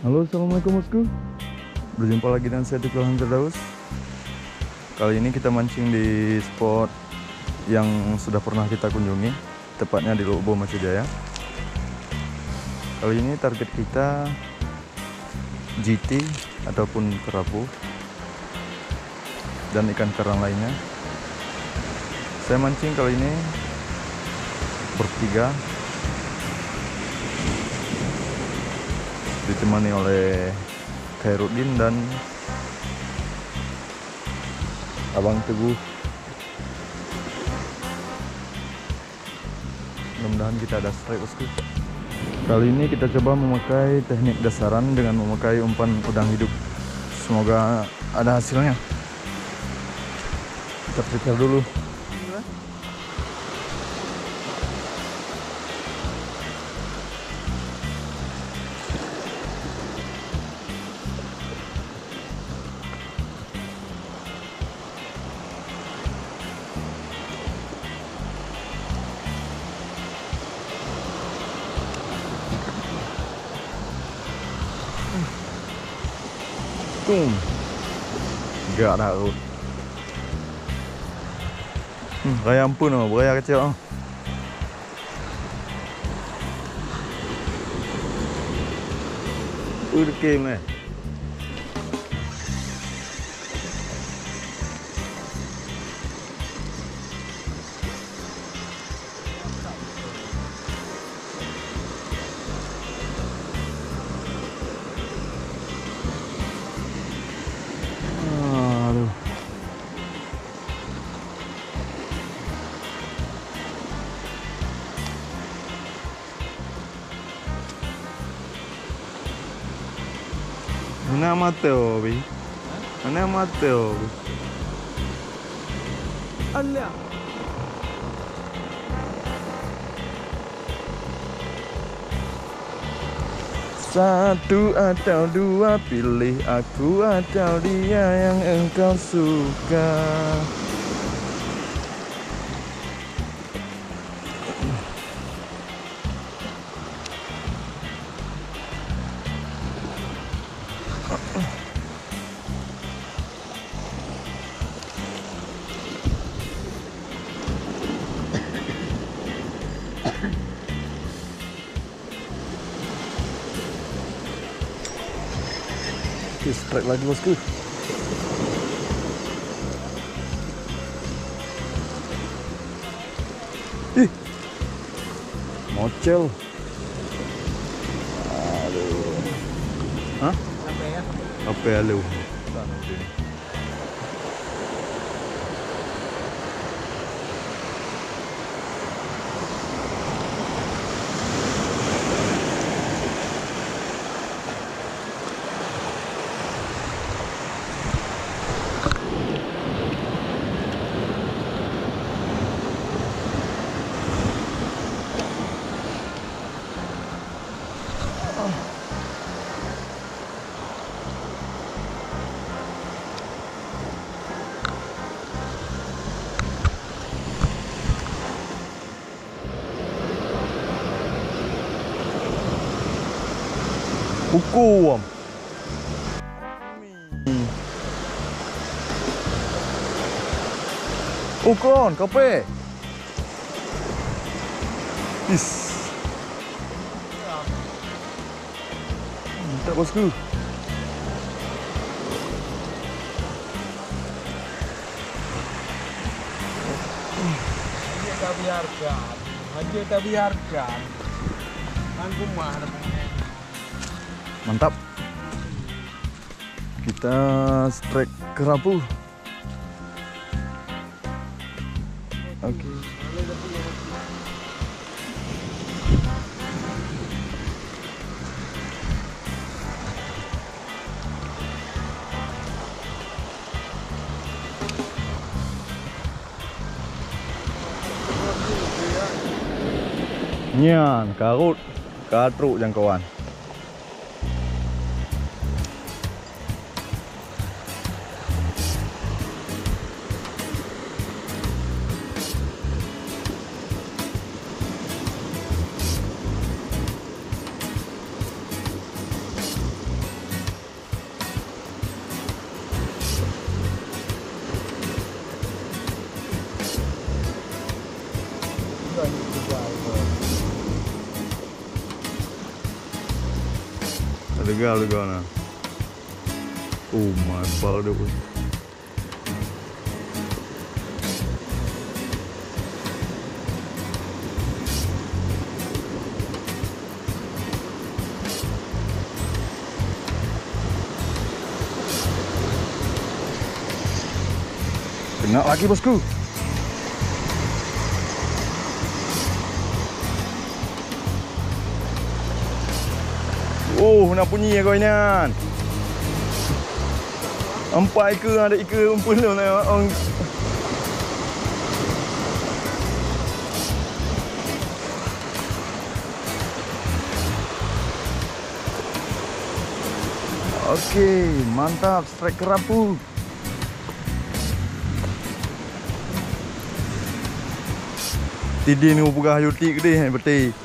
Halo, assalamualaikum bosku. Berjumpa lagi dengan saya Tukul Firdaus. Kali ini kita mancing di spot yang sudah pernah kita kunjungi, tepatnya di Lubuk Masjid Jaya. Kali ini target kita GT ataupun kerapu dan ikan karang lainnya. Saya mancing kali ini bertiga, ditemani oleh Khairuddin dan Abang Teguh. Mudah-mudahan kita ada strike bosku. Kali ini kita coba memakai teknik dasaran dengan memakai umpan udang hidup. Semoga ada hasilnya. Kita prepare dulu. Gak ada rut. Raya ampun oh, beraya kecil oh. Udah game eh. Mana Mateo, bi? Mana Mateo? Alah. Satu atau dua, pilih aku atau dia yang engkau suka. Oke, strike lagi bosku. Ih, mocel. Aduh. Hah? Apa ya lu? Hukum. Ukon, kape. Is. Tak bosku. Kita biarkan. Kita biarkan. Aku mah. Mantap. Kita strike kerapu. Oke. Nyan, karut, katruk jangkauan. Legal nah. Mantap dah bos. Kena lagi bosku. Nak bunyi ya kau ini. Empat ekor ada ekor umpun tu nak. Okey, mantap strike kerapu. Tidi ni upugah yutik gede betul.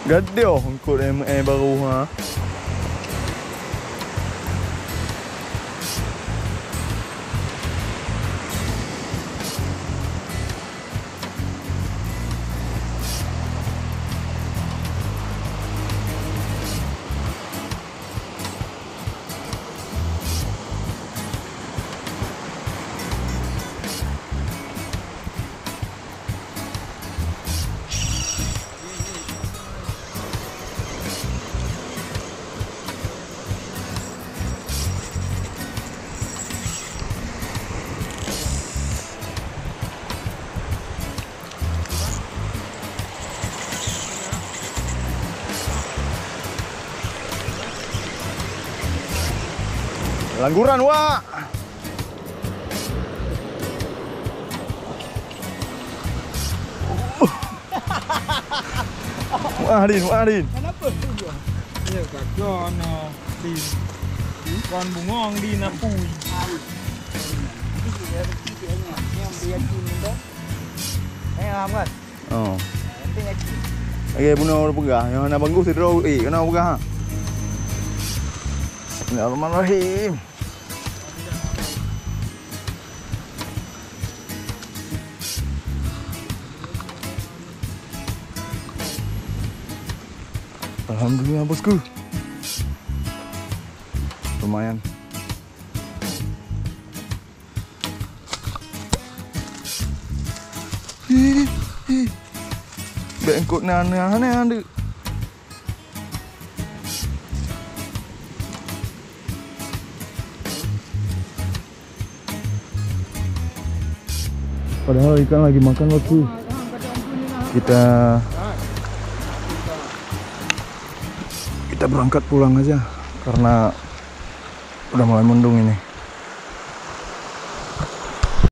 Gede angkut MA baru ha. Langguran wak. Muadin. Kenapa tu dia? Ya kakon di kon bungong di napui. Oh. Okey, bunuh pegah. Yang nak banggu sedro kena pegah. Bismillahirrahmanirrahim. Alhamdulillah bosku. Lumayan. Bengkok nana ada. Padahal ikan lagi makan waktu. Kita berangkat pulang aja karena udah mulai mendung ini.